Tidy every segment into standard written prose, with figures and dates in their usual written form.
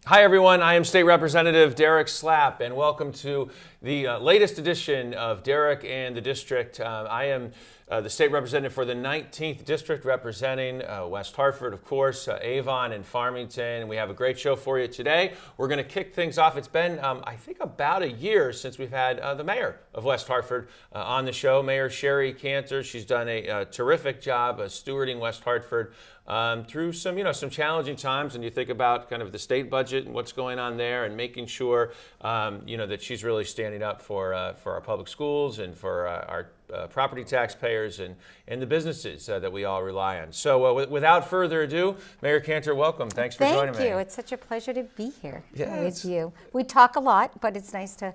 Hi everyone, I am State Representative Derek Slapp, and welcome to the latest edition of Derek and the District. I am the State Representative for the 19th District, representing West Hartford, of course, Avon and Farmington. We have a great show for you today. We're going to kick things off. It's been, I think, about a year since we've had the mayor of West Hartford on the show, Mayor Shari Cantor. She's done a terrific job stewarding West Hartford through some challenging times, and you think about kind of the state budget and what's going on there, and making sure that she's really standing up for our public schools and for our property taxpayers and the businesses that we all rely on. So without further ado, Mayor Cantor, welcome. Thanks for joining me. Thank you. It's such a pleasure to be here with you. We talk a lot, but it's nice to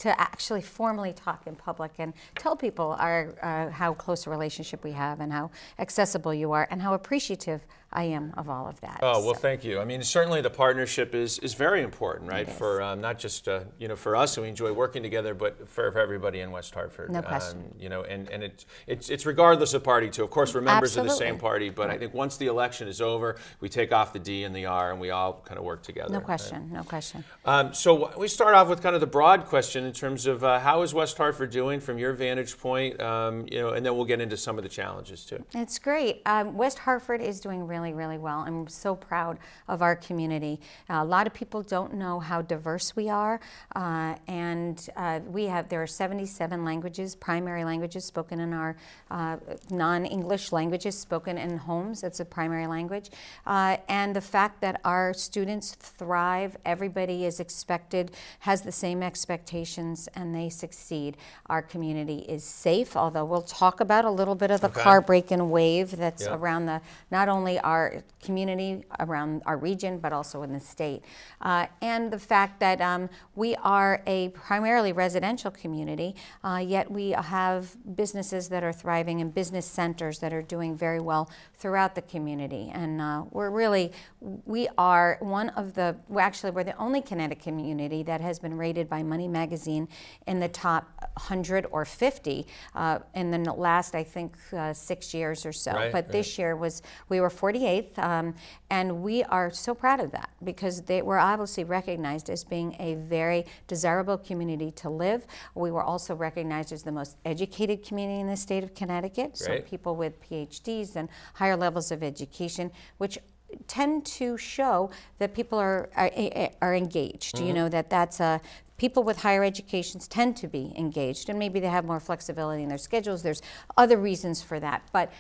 actually formally talk in public and tell people how close a relationship we have and how accessible you are and how appreciative I am of all of that. Oh, well, thank you. I mean, certainly the partnership is very important, right? For not just for us, who enjoy working together, but for everybody in West Hartford. No question. And it's regardless of party too. Of course, we're members of the same party, but Right. I think once the election is over, we take off the D and the R, and we all kind of work together. No question. No question. So we start off with kind of the broad question in terms of how is West Hartford doing from your vantage point, and then we'll get into some of the challenges too. It's great. West Hartford is doing really, really well. I'm so proud of our community. A lot of people don't know how diverse we are, and there are 77 languages, primary languages spoken in our non-English languages spoken in homes. It's a primary language, and the fact that our students thrive, everybody is expected, has the same expectations, and they succeed. Our community is safe, although we'll talk about a little bit of the car break-in wave that's around not only our community, around our region, but also in the state. And the fact that we are a primarily residential community, yet we have businesses that are thriving and business centers that are doing very well throughout the community. And we're the only Connecticut community that has been rated by Money Magazine in the top 100 or 50 in the last, I think, 6 years or so. But this year we were 48th, and we are so proud of that because they were obviously recognized as being a very desirable community to live. We were also recognized as the most educated community in the state of Connecticut. So people with PhDs and higher levels of education, which tend to show that people are engaged. Mm-hmm. People with higher educations tend to be engaged, and maybe they have more flexibility in their schedules. There's other reasons for that, but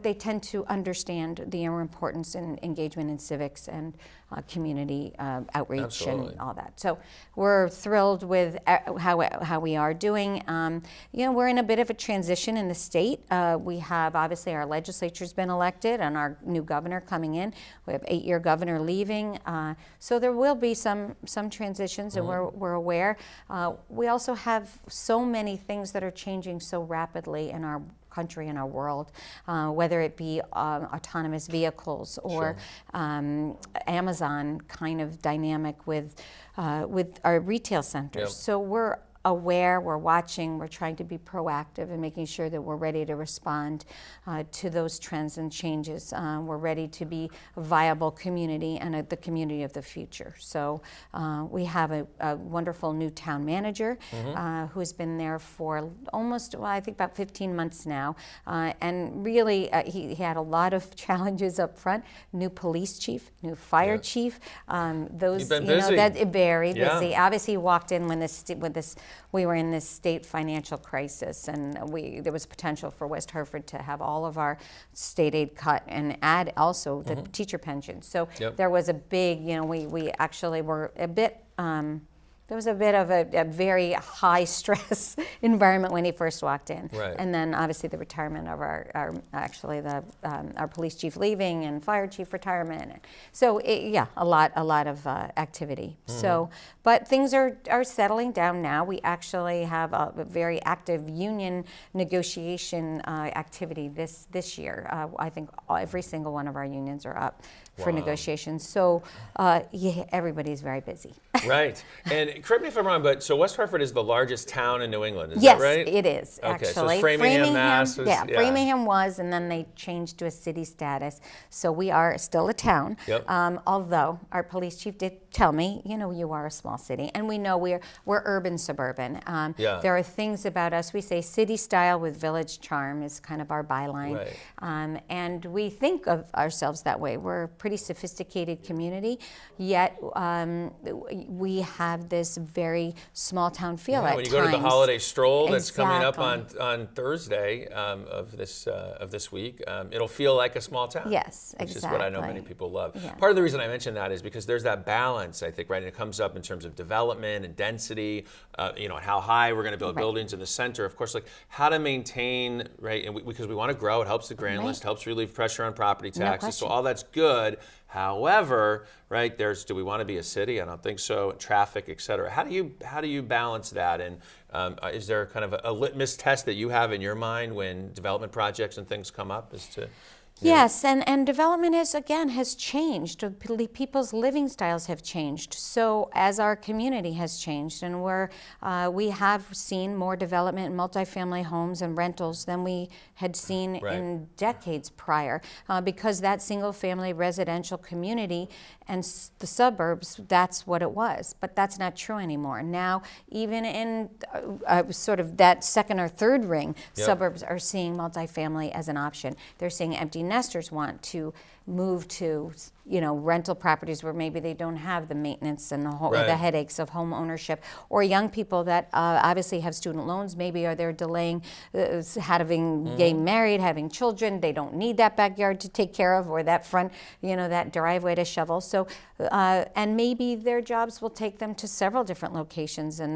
they tend to understand the importance in engagement in civics and community outreach. Absolutely. And all that. So we're thrilled with how we are doing. We're in a bit of a transition in the state. We have, obviously, our legislature's been elected and our new governor coming in. We have 8-year governor leaving. So there will be some transitions, and we're aware. We also have so many things that are changing so rapidly in our country and our world, whether it be autonomous vehicles or Amazon kind of dynamic with our retail centers. So we're aware, we're watching, we're trying to be proactive and making sure that we're ready to respond to those trends and changes. We're ready to be a viable community and the community of the future. So we have a wonderful new town manager who's been there for almost, I think about 15 months now. And really, he had a lot of challenges up front. New police chief, new fire chief. You've been busy. Very busy. Obviously, he walked in when we were in this state financial crisis, and there was potential for West Hartford to have all of our state aid cut and add also the teacher pension. So there was a big, we actually were a bit. There was a bit of a very high stress environment when he first walked in, and then obviously the retirement of our police chief leaving and fire chief retirement. So a lot of activity. So, but things are settling down now. We actually have a very active union negotiation activity this year. I think every single one of our unions are up for negotiations. So yeah, everybody's very busy. Right. And correct me if I'm wrong, but so West Hartford is the largest town in New England, is Yes, that right? it is, Okay, so actually. Framingham, Mass. Yeah, Framingham was, and then they changed to a city status. So we are still a town. Yep. Although our police chief did tell me, you are a small city. And we know we're urban suburban. Yeah. There are things about us. We say city style with village charm is kind of our byline. Right. And we think of ourselves that way. We're a pretty sophisticated community, yet we have this very small town feel at when you times. go to the holiday stroll that's coming up Exactly. on Thursday of this week, it'll feel like a small town. Yes, which is what I know many exactly. people love. Yeah. Part of the reason I mention that is because there's that balance, I think, right? And it comes up in terms of development and density, and how high we're going to build Right. buildings in the center. Of course, like how to maintain, right? And because we want to grow, it helps the grand Right. list, helps relieve pressure on property No taxes. So question. all that's good. However, right, do we want to be a city? I don't think so. Traffic, et cetera. How do you balance that? And is there kind of a litmus test that you have in your mind when development projects and things come up as to? Yes, and development has changed. People's living styles have changed. So as our community has changed, and we have seen more development in multifamily homes and rentals than we had seen Right. in decades prior, because that single-family residential community and the suburbs, that's what it was. But that's not true anymore. Now, even in sort of that second or third ring, Yep. suburbs are seeing multifamily as an option. They're seeing empty nesters want to move to, rental properties where maybe they don't have the maintenance and Right. the headaches of home ownership, or young people that obviously have student loans. Maybe they're delaying getting married, having children. They don't need that backyard to take care of, or that front, that driveway to shovel. So, and maybe their jobs will take them to several different locations, and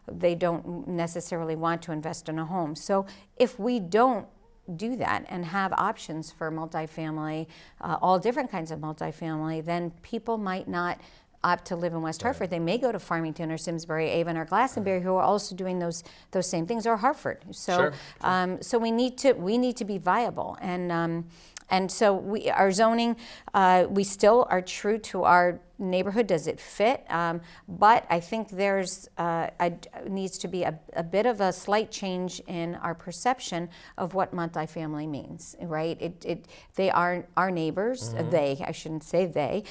they don't necessarily want to invest in a home. So if we don't do that and have options for multifamily, all different kinds of multifamily, then people might not opt to live in West Hartford. They may go to Farmington or Simsbury, Avon or Glastonbury, who are also doing those same things, or Hartford. So, so we need to be viable, and so our zoning, we still are true to our neighborhood. Does it fit? But I think there's needs to be a bit of a slight change in our perception of what multifamily means, right? They are our neighbors. I shouldn't say they.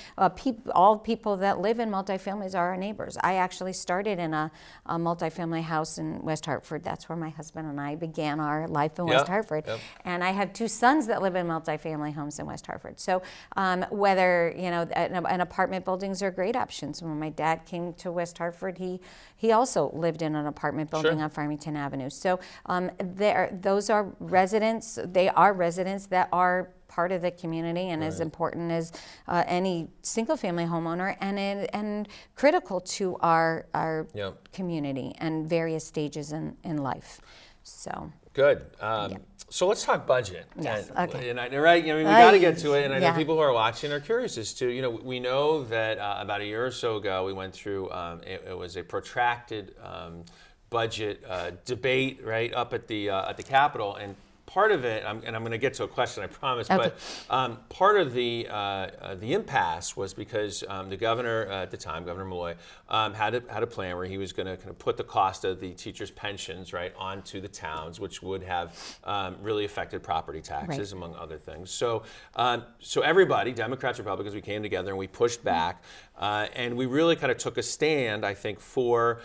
All people that live in multifamilies are our neighbors. I actually started in a multifamily house in West Hartford. That's where my husband and I began our life in West Hartford. Yep. And I have two sons that live in multifamily homes in West Hartford. So whether an apartment buildings are great options. When my dad came to West Hartford, he also lived in an apartment building Sure. on Farmington Avenue. So those are residents. They are residents that are part of the community and as important as any single-family homeowner, and critical to our Yep. community and various stages in life. So. Good. So let's talk budget. Yes, And, okay. And we got to get to it. And I know Yeah. people who are watching are curious as to, we know that about a year or so ago we went through, it was a protracted budget debate, right, up at the Capitol. And part of it, and I'm going to get to a question, I promise, Okay. but part of the impasse was because the governor at the time, Governor Malloy, had a plan where he was going to kind of put the cost of the teachers' pensions, right, onto the towns, which would have really affected property taxes, among other things. So everybody, Democrats, Republicans, we came together and we pushed back, and we really kind of took a stand, I think, for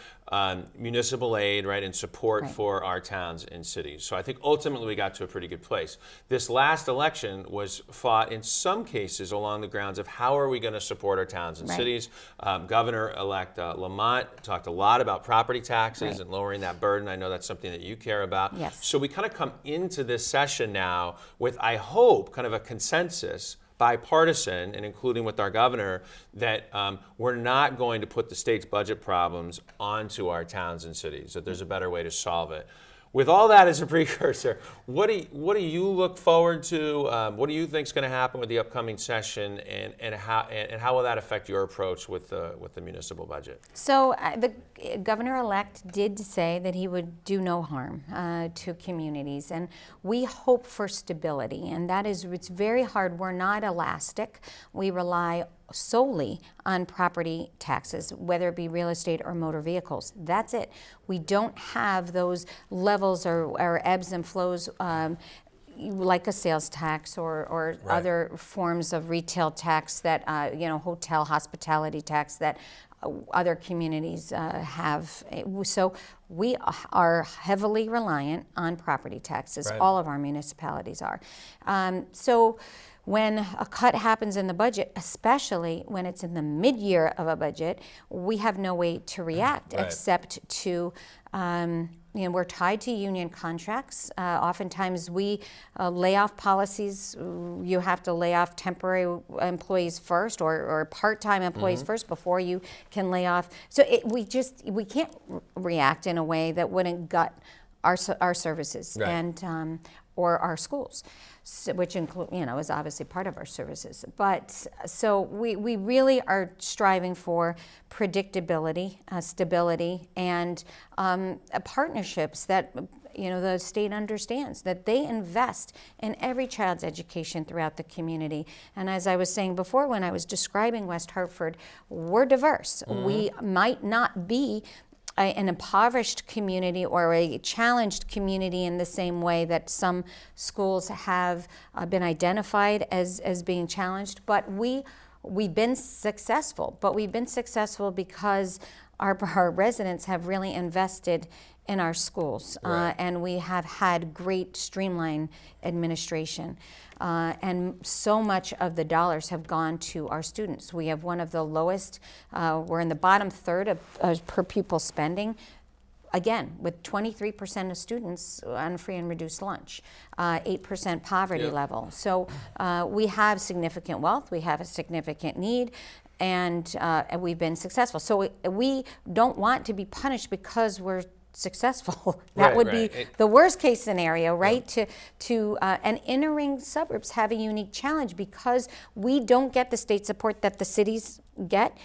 municipal aid, right, and support for our towns and cities. So I think ultimately we got to a pretty good place. This last election was fought in some cases along the grounds of how are we going to support our towns and cities. Governor-elect Lamont talked a lot about property taxes and lowering that burden. I know that's something that you care about. Yes. So we kind of come into this session now with, I hope, kind of a consensus, bipartisan, and including with our governor, that we're not going to put the state's budget problems onto our towns and cities, that there's a better way to solve it. with all that as a precursor, what do you look forward to? What do you think is going to happen with the upcoming session, and how will that affect your approach with the municipal budget? So the governor-elect did say that he would do no harm to communities, and we hope for stability. And that is, it's very hard. We're not elastic. We rely solely on property taxes, whether it be real estate or motor vehicles. That's it. We don't have those levels or ebbs and flows like a sales tax or Right. other forms of retail tax that, hotel hospitality tax that other communities have. So we are heavily reliant on property taxes. Right. All of our municipalities are. So when a cut happens in the budget, especially when it's in the mid-year of a budget, we have no way to react Right. except to, we're tied to union contracts. Oftentimes we layoff policies, you have to lay off temporary employees first or part-time employees first before you can lay off. So we can't react in a way that wouldn't gut our services. Right. And or our schools, which include, is obviously part of our services. But so we really are striving for predictability, stability, and partnerships that the state understands, that they invest in every child's education throughout the community. And as I was saying before, when I was describing West Hartford, we're diverse. We might not be an impoverished community or a challenged community in the same way that some schools have been identified as being challenged, but we've been successful. But we've been successful because our residents have really invested in our schools, Right. and we have had great streamlined administration. And so much of the dollars have gone to our students. We have one of the lowest, we're in the bottom third of per pupil spending, again, with 23% of students on free and reduced lunch, 8% poverty Yep. level. So we have significant wealth, we have a significant need, and we've been successful. So we don't want to be punished because we're successful. That Right, would right. be the worst case scenario, right? And inner ring suburbs have a unique challenge because we don't get the state support that the cities get.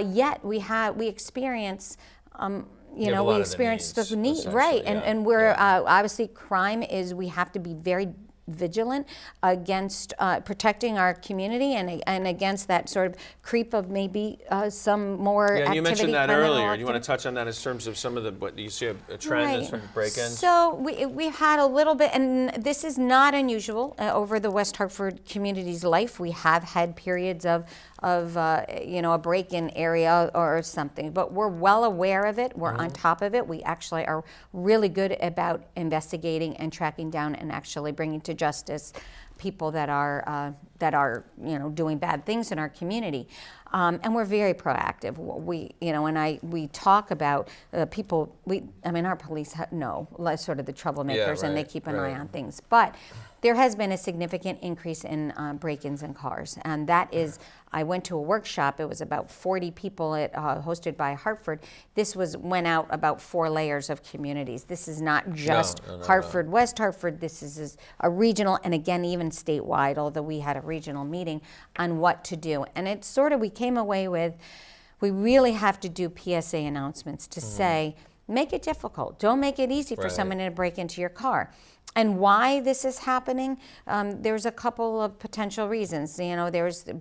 Yet we experience. You have a lot we of the experience needs, the need, essentially, right? yeah. And we're obviously crime is we have to be very vigilant against protecting our community and against that sort of creep of maybe some more Yeah, and activity. you mentioned that criminal earlier. Do you want activity. to touch on that in terms of some of what you see a trend in sort of break-ins? So we had a little bit, and this is not unusual over the West Hartford community's life. We have had periods of a break-in area or something, but we're well aware of it. We're on top of it. We actually are really good about investigating and tracking down and actually bringing to justice people that are doing bad things in our community, and we're very proactive. We talk about people. Our police know sort of the troublemakers, and they right, keep an right. eye on things. But there has been a significant increase in break-ins in cars, and that is. I went to a workshop. It was about 40 people hosted by Hartford. This went out about 4 layers of communities. This is not just No. Hartford, West Hartford. This is a regional, and again, even statewide, although we had a regional meeting on what to do. And it's sort of, we came away with, we really have to do PSA announcements to say, make it difficult. Don't make it easy for Right. someone to break into your car. And why this is happening, there's a couple of potential reasons.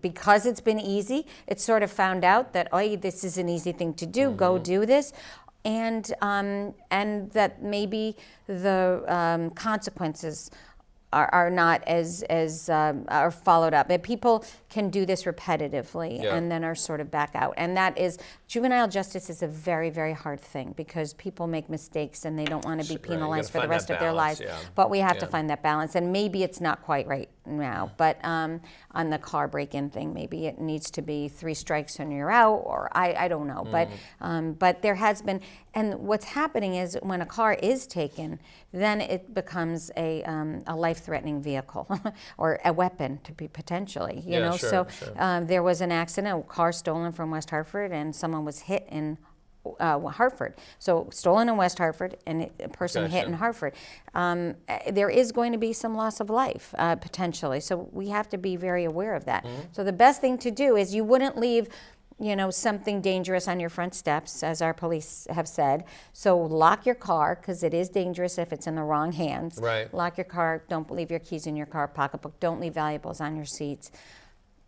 Because it's been easy, it's sort of found out that, this is an easy thing to do, go do this. And that maybe the consequences are not as are followed up. And people can do this repetitively and then are sort of back out. And that is, juvenile justice is a very, very hard thing because people make mistakes and they don't want to be penalized for the rest of their lives. But we have to find that balance. And maybe it's not quite right now. But on the car break-in thing, maybe it needs to be 3 strikes and you're out, or I don't know. But there has been, and what's happening is when a car is taken, then it becomes a life-threatening vehicle or a weapon to be potentially, you know. Sure, so sure. there was an accident, a car stolen from West Hartford, and someone was hit in Hartford. So stolen in West Hartford and a person hit in Hartford. There is going to be some loss of life potentially. So we have to be very aware of that. So the best thing to do is you wouldn't leave something dangerous on your front steps, as our police have said. So lock your car, because it is dangerous if it's in the wrong hands. Right. Lock your car. Don't leave your keys in your car pocketbook. Don't leave valuables on your seats.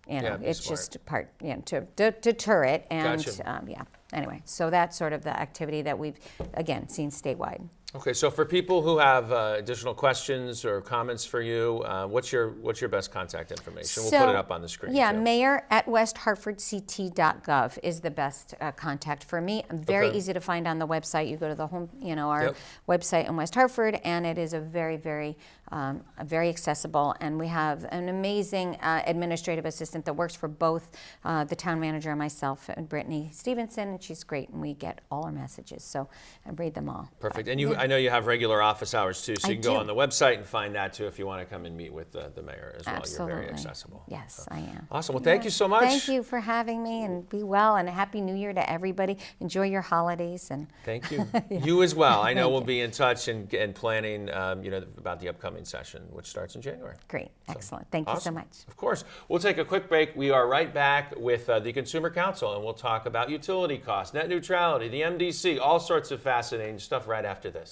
It's smart. just part, to deter it. And Gotcha. Anyway, so that's sort of the activity that we've, again, seen statewide. Okay, so for people who have additional questions or comments for you, what's your best contact information? We'll put it up on the screen. Yeah, too. mayor@westhartfordct.gov is the best contact for me. Very easy to find on the website. You go to the home, our website in West Hartford, and it is a very, very accessible. And we have an amazing administrative assistant that works for both the town manager and myself, and Brittany Stevenson, and she's great. And we get all our messages, so I read them all. Perfect. And I know you have regular office hours too, so you can go on the website and find that too if you want to come and meet with the mayor as well. Absolutely. You're very accessible. Yes, So. I am. Awesome. Well, thank you so much. Thank you for having me, and be well, and a Happy New Year to everybody. Enjoy your holidays. And thank you. You as well. I know we'll be in touch and planning, about the upcoming session, which starts in January. Great. Excellent. Thank you so much. Of course. We'll take a quick break. We are right back with the Consumer Council, and we'll talk about utility costs, net neutrality, the MDC, all sorts of fascinating stuff right after this.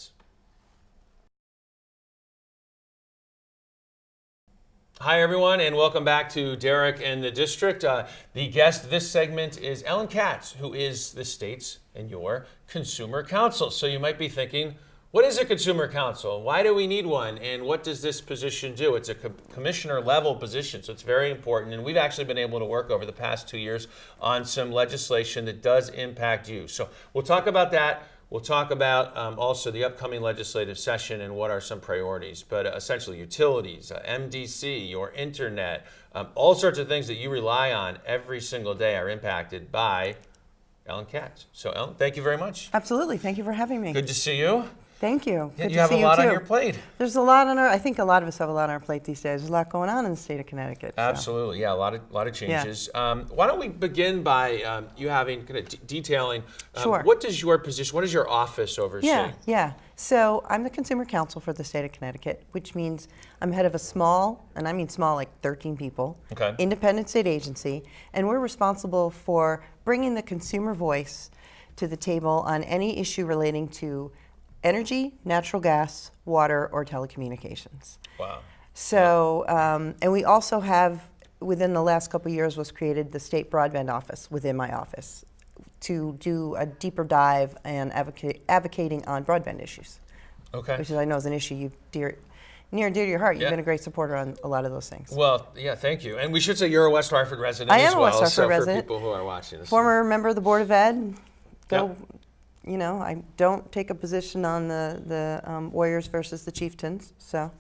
Hi, everyone, and welcome back to Derek and the District. The guest this segment is Elin Katz, who is the state's and your Consumer Council. So you might be thinking, what is a Consumer Council? Why do we need one? And what does this position do? It's a commissioner level position, so it's very important. And we've actually been able to work over the past 2 years on some legislation that does impact you. So we'll talk about that. We'll talk about also the upcoming legislative session and what are some priorities, but essentially utilities, MDC, your internet, all sorts of things that you rely on every single day are impacted by Elin Katz. So Elin, thank you very much. Absolutely. Thank you for having me. Good to see you. Thank you. Yeah, Good you to have see a lot too. on your plate. There's a lot on I think a lot of us have a lot on our plate these days. There's a lot going on in the state of Connecticut. So. Absolutely, yeah, a lot of changes. Why don't we begin by you having kind of detailing Sure. What does your position, what does your office oversee? Yeah. So I'm the Consumer Council for the state of Connecticut, which means I'm head of a small, and I mean small, like 13 people, independent state agency, and we're responsible for bringing the consumer voice to the table on any issue relating to energy, natural gas, water, or telecommunications. Wow. So, and we also have, within the last couple of years, was created the state broadband office within my office to do a deeper dive and advocating on broadband issues. Okay. Which I know is an issue near and dear to your heart. You've been a great supporter on a lot of those things. Well, yeah, thank you. And we should say you're a West Hartford resident I am as well. a West Hartford resident. For people who are watching this. Former member of the Board of Ed. I don't take a position on the Warriors versus the Chieftains, so.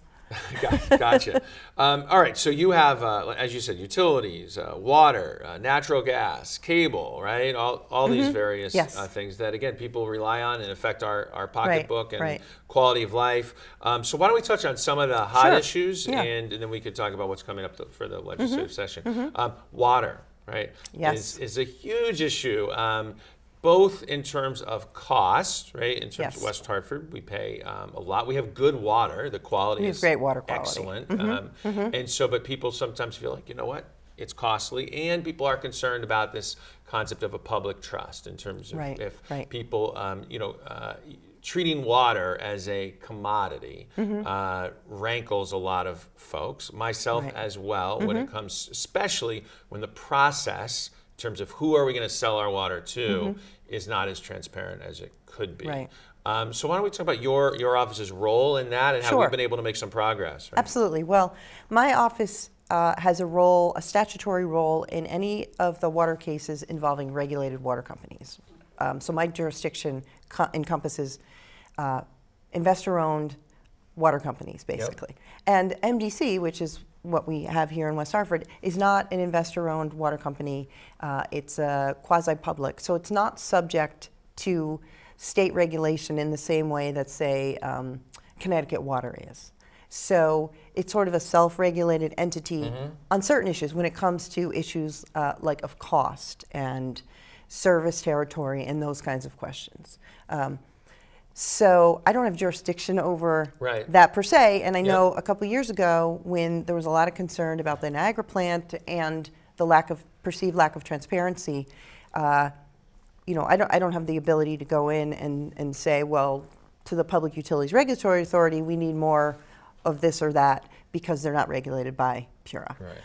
Gotcha. All right, so you have, as you said, utilities, water, natural gas, cable, right? All these various things that, again, people rely on and affect our pocketbook and quality of life. So why don't we touch on some of the hot issues, and then we could talk about what's coming up for the legislative session. Water, right? Yes. Is a huge issue. Both in terms of cost, right? In terms of West Hartford, we pay a lot. We have good water. The quality is great water quality. Excellent. And so, but people sometimes feel like, you know what? It's costly, and people are concerned about this concept of a public trust in terms of if people, treating water as a commodity rankles a lot of folks, myself as well, when it comes, especially when the process in terms of who are we going to sell our water to is not as transparent as it could be. Right. So why don't we talk about your office's role in that and how we've been able to make some progress? Right? Absolutely. Well, my office has a statutory role in any of the water cases involving regulated water companies. So my jurisdiction encompasses investor-owned water companies, basically. And MDC, which is what we have here in West Hartford, is not an investor-owned water company. It's a quasi-public, so it's not subject to state regulation in the same way that, say, Connecticut Water is. So it's sort of a self-regulated entity on certain issues when it comes to issues like of cost and service territory, and those kinds of questions. So I don't have jurisdiction over that per se, and I know a couple years ago when there was a lot of concern about the Niagara plant and the perceived lack of transparency, I don't have the ability to go in and say, well, to the Public Utilities Regulatory Authority, we need more of this or that because they're not regulated by PURA. Right.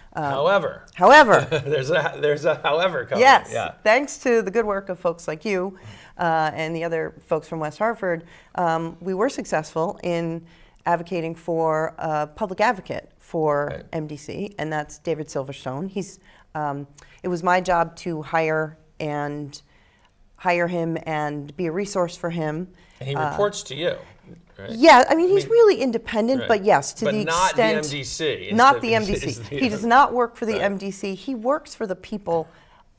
However, there's a however coming. Yes. Yeah. Thanks to the good work of folks like you and the other folks from West Hartford, we were successful in advocating for a public advocate for MDC, and that's David Silverstone. It was my job to hire him and be a resource for him. And he reports to you. Right? Yeah, I mean, he's really independent, but yes, to the extent... Not the MDC. Not the MDC. He does not work for the MDC. He works for the people,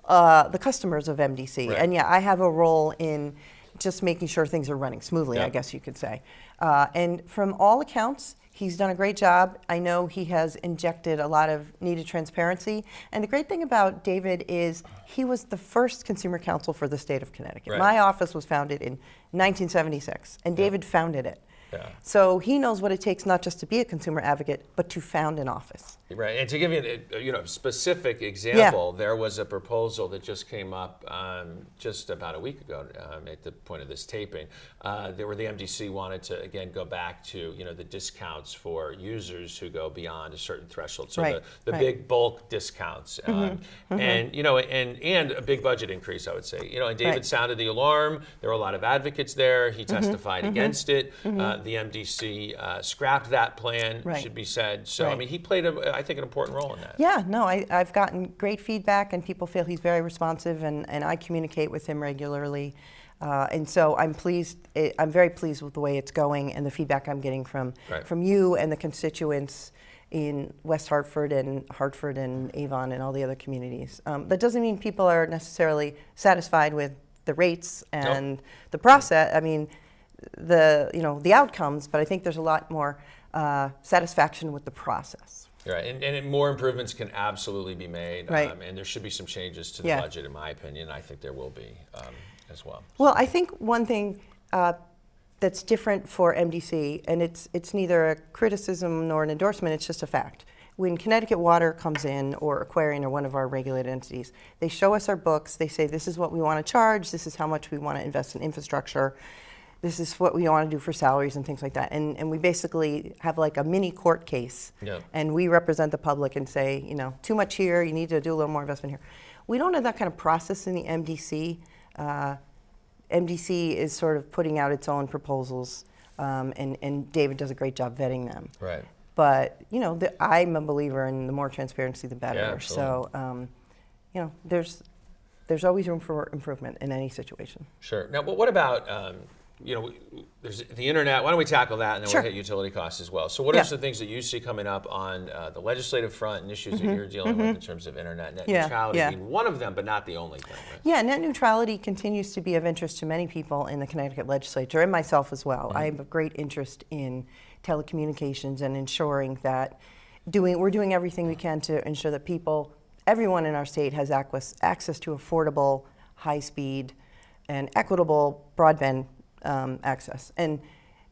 the customers of MDC. Right. And yeah, I have a role in just making sure things are running smoothly, I guess you could say. And from all accounts, he's done a great job. I know he has injected a lot of needed transparency. And the great thing about David is he was the first consumer counsel for the state of Connecticut. Right. My office was founded in 1976, and David founded it. Yeah. So he knows what it takes not just to be a consumer advocate, but to found an office. Right, and to give you a specific example, there was a proposal that just came up just about a week ago at the point of this taping. The MDC wanted to again go back to the discounts for users who go beyond a certain threshold. So the big bulk discounts, and and a big budget increase, I would say. And David sounded the alarm. There were a lot of advocates there. He testified against it. The MDC scrapped that plan, should be said. So I mean, he played I think an important role in that. Yeah, no, I've gotten great feedback, and people feel he's very responsive, and I communicate with him regularly. And so I'm pleased. I'm very pleased with the way it's going and the feedback I'm getting from you and the constituents in West Hartford and Avon and all the other communities. That doesn't mean people are necessarily satisfied with the rates and the process. I mean, the outcomes, but I think there's a lot more satisfaction with the process. Right, and more improvements can absolutely be made, and there should be some changes to the budget, in my opinion. I think there will be as well. Well, I think one thing that's different for MDC, and it's neither a criticism nor an endorsement, it's just a fact. When Connecticut Water comes in, or Aquarian, or one of our regulated entities, they show us our books, they say this is what we want to charge, this is how much we want to invest in infrastructure, this is what we want to do for salaries and things like that. And we basically have like a mini court case. And we represent the public and say, too much here, you need to do a little more investment here. We don't have that kind of process in the MDC. MDC is sort of putting out its own proposals, and David does a great job vetting them. Right. But, I'm a believer in the more transparency, the better. Yeah, so, there's always room for improvement in any situation. Sure. Now, what about... there's the internet. Why don't we tackle that, and then we'll hit utility costs as well. So what are some things that you see coming up on the legislative front and issues that you're dealing with in terms of internet net neutrality being one of them, but not the only thing, right? Yeah, net neutrality continues to be of interest to many people in the Connecticut legislature, and myself as well. I have a great interest in telecommunications and ensuring that we're doing everything we can to ensure that everyone in our state has access to affordable, high-speed, and equitable broadband access. And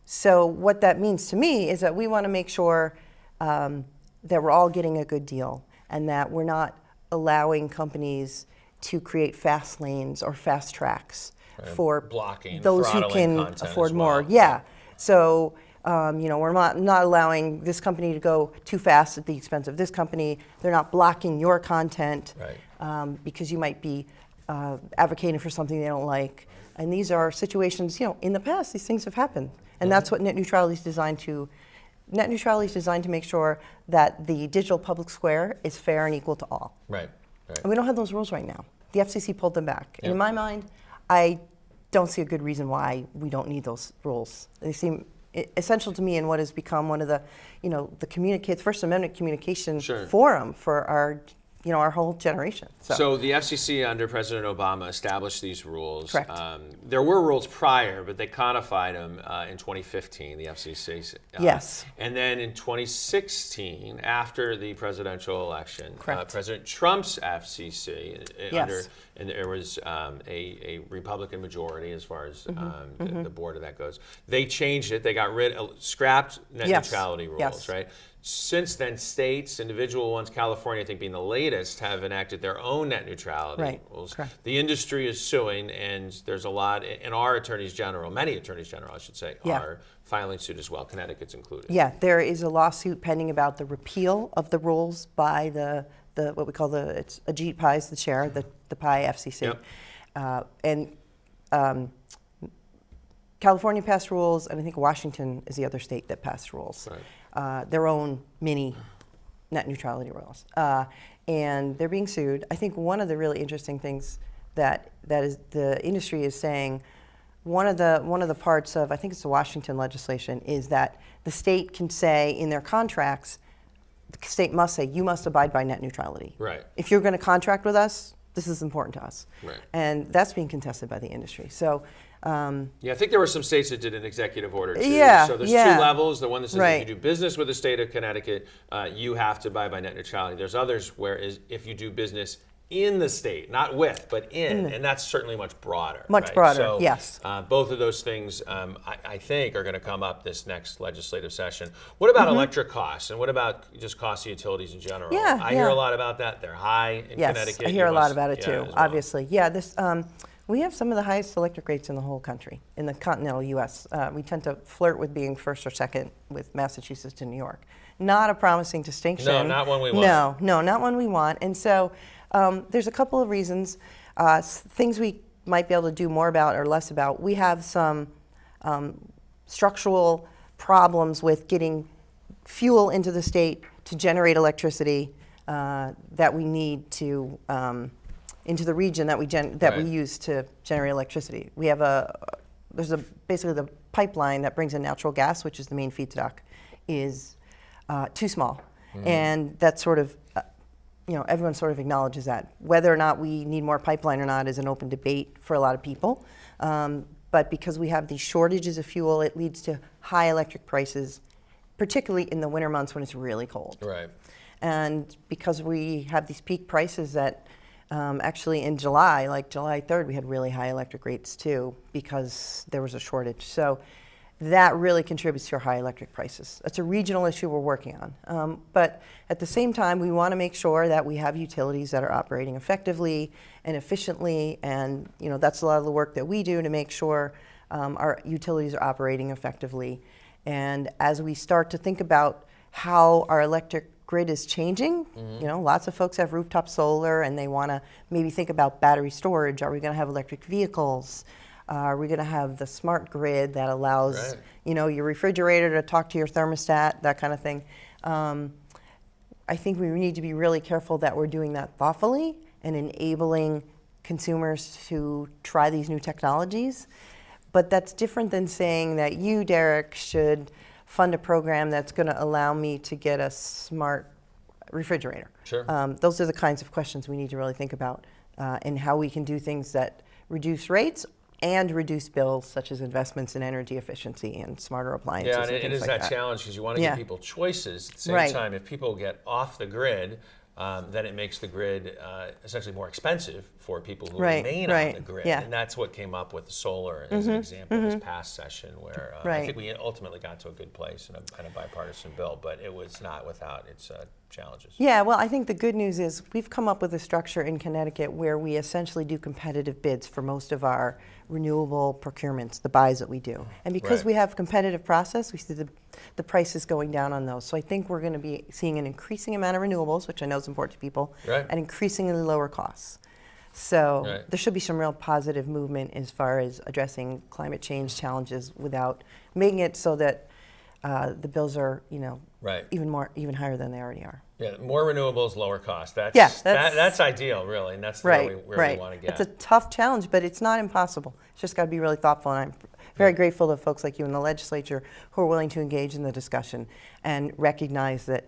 so what that means to me is that we want to make sure that we're all getting a good deal, and that we're not allowing companies to create fast lanes or fast tracks for blocking, those who can afford more. Yeah. So we're not allowing this company to go too fast at the expense of this company. They're not blocking your content because you might be advocating for something they don't like. And these are situations, in the past, these things have happened. And that's what net neutrality is designed to. Net neutrality is designed to make sure that the digital public square is fair and equal to all. Right. And we don't have those rules right now. The FCC pulled them back. And in my mind, I don't see a good reason why we don't need those rules. They seem essential to me in what has become one of the, the First Amendment communication forum for our whole generation. So the FCC under President Obama established these rules. Correct. There were rules prior, but they codified them in 2015, the FCC. Yes. And then in 2016, after the presidential election, Correct. President Trump's FCC, Yes. and there was a Republican majority as far as the board of that goes. They changed it. They scrapped net Yes. neutrality rules, Yes. right? Since then, states, individual ones, California, I think being the latest, have enacted their own net neutrality Right. rules. Correct. The industry is suing, and there's a lot, and our attorneys general, many attorneys general, I should say, Yeah. are filing suit as well. Connecticut's included. Yeah, there is a lawsuit pending about the repeal of the rules by the what we call it's Ajit Pai is the chair, the Pai FCC. Yep. And California passed rules, and I think Washington is the other state that passed rules. Right. Their own mini net neutrality rules. And they're being sued. I think one of the really interesting things that is the industry is saying, one of the parts of, I think it's the Washington legislation, is that the state can say in their contracts, the state must say, you must abide by net neutrality. Right. If you're going to contract with us, this is important to us. Right. And that's being contested by the industry. So, Yeah, I think there were some states that did an executive order too. Yeah, So there's yeah. two levels. The one that says Right. if you do business with the state of Connecticut, you have to abide by net neutrality. There's others where if you do business in the state, not with, but in, and that's certainly much broader. Much right? broader, So, yes. both of those things, I think, are going to come up this next legislative session. What about electric costs, and what about just cost of utilities in general? Yeah, I hear yeah. a lot about that. They're high in yes, Connecticut. I hear You a lot must- about it yeah, too, as well. obviously. Yeah, we have some of the highest electric rates in the whole country, in the continental U.S. We tend to flirt with being first or second with Massachusetts and New York. Not a promising distinction. No, not one we want. No, not one we want. And so there's a couple of reasons, things we might be able to do more about or less about. We have some structural problems with getting fuel into the state to generate electricity that we need to into the region that we Right. use to generate electricity. We have there's basically the pipeline that brings in natural gas, which is the main feedstock, is too small, and that's sort of everyone sort of acknowledges that. Whether or not we need more pipeline or not is an open debate for a lot of people. But because we have these shortages of fuel, it leads to high electric prices, particularly in the winter months when it's really cold. Right. And because we have these peak prices that actually in July, like July 3rd, we had really high electric rates too because there was a shortage. So that really contributes to our high electric prices. That's a regional issue we're working on. But at the same time, we want to make sure that we have utilities that are operating effectively and efficiently, and that's a lot of the work that we do to make sure our utilities are operating effectively. And as we start to think about how our electric grid is changing, lots of folks have rooftop solar and they want to maybe think about battery storage. Are we going to have electric vehicles? Are we going to have the smart grid that allows, your refrigerator to talk to your thermostat, that kind of thing? I think we need to be really careful that we're doing that thoughtfully and enabling consumers to try these new technologies. But that's different than saying that you, Derek, should fund a program that's going to allow me to get a smart refrigerator. Sure. Those are the kinds of questions we need to really think about and how we can do things that reduce rates and reduce bills, such as investments in energy efficiency and smarter appliances. Yeah, and and it things is like that challenge because you want to Yeah. give people choices. At the same Right. time, if people get off the grid, then it makes the grid essentially more expensive for people who Right, remain on right, the grid. yeah. And that's what came up with the solar as an example this past session, where I Right. think we ultimately got to a good place in a bipartisan bill, but it was not without its challenges. Yeah, well, I think the good news is we've come up with a structure in Connecticut where we essentially do competitive bids for most of our renewable procurements, the buys that we do. And because Right. we have competitive process, we see the prices going down on those. So I think we're going to be seeing an increasing amount of renewables, which I know is important to people, Right. and increasingly lower costs. So Right. there should be some real positive movement as far as addressing climate change challenges without making it so that the bills are, Right. even higher than they already are. Yeah, more renewables, lower cost. That's Yeah, that's ideal, really, and that's Right, where right. we want to get. It's a tough challenge, but it's not impossible. It's just got to be really thoughtful, and I'm very grateful to folks like you in the legislature who are willing to engage in the discussion and recognize that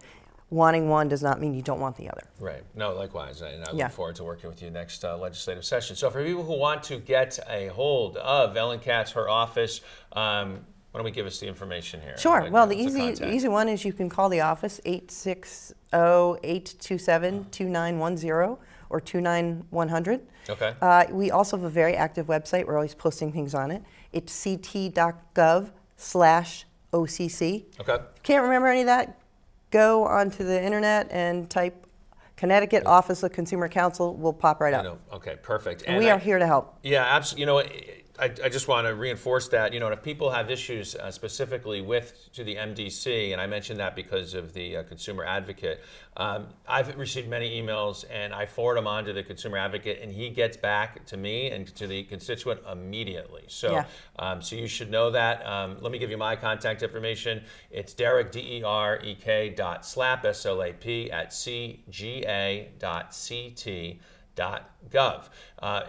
wanting one does not mean you don't want the other. Right. No, likewise. And I Yeah. look forward to working with you next legislative session. So for people who want to get a hold of Elin Katz, her office, why don't we give us the information here? Sure. Like, Well, the what's easy one is you can call the office, 860-827-2910 or 29100. Okay. We also have a very active website. We're always posting things on it. It's ct.gov/OCC. Okay. Can't remember any of that? Go onto the internet and type Connecticut Office of Consumer Counsel. Will pop right I up. know. Okay, perfect. And we are here to help. Yeah, absolutely. You know, I just want to reinforce that, you know, if people have issues specifically to the MDC, and I mentioned that because of the consumer advocate, I've received many emails and I forward them on to the consumer advocate and he gets back to me and to the constituent immediately. So, Yeah. So you should know that. Let me give you my contact information. It's Derek, DEREK.slap, SLAP, at cga.ct.gov.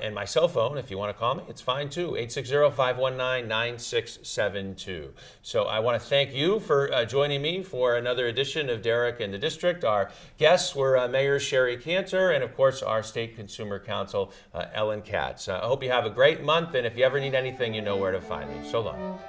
And my cell phone, if you want to call me, it's fine too, 860-519-9672. So I want to thank you for joining me for another edition of Derek and the District. Our guests were Mayor Shari Cantor and, of course, our State Consumer Counsel, Elin Katz. I hope you have a great month, and if you ever need anything, you know where to find me. So long.